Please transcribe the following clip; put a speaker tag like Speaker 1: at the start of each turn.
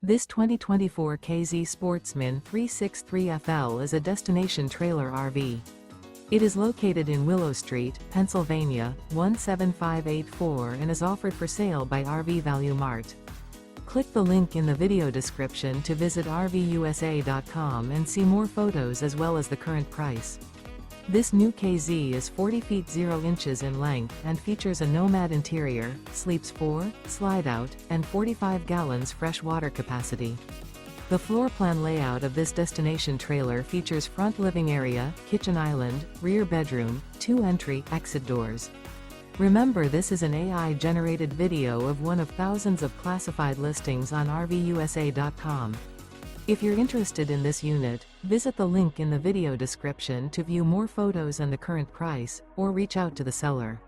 Speaker 1: This 2024 K-Z Sportsmen 363FL is a destination trailer RV. It is located in Willow Street, Pennsylvania, 17584 and is offered for sale by RV Value Mart. Click the link in the video description to visit RVUSA.com and see more photos as well as the current price. This new K-Z is 40 feet 0 inches in length and features a NOMAD interior, sleeps 4, slide-out, and 45 gallons fresh water capacity. The floor plan layout of this destination trailer features front living area, kitchen island, rear bedroom, 2 entry/exit doors. Remember, this is an AI-generated video of one of thousands of classified listings on RVUSA.com. If you're interested in this unit, visit the link in the video description to view more photos and the current price, or reach out to the seller.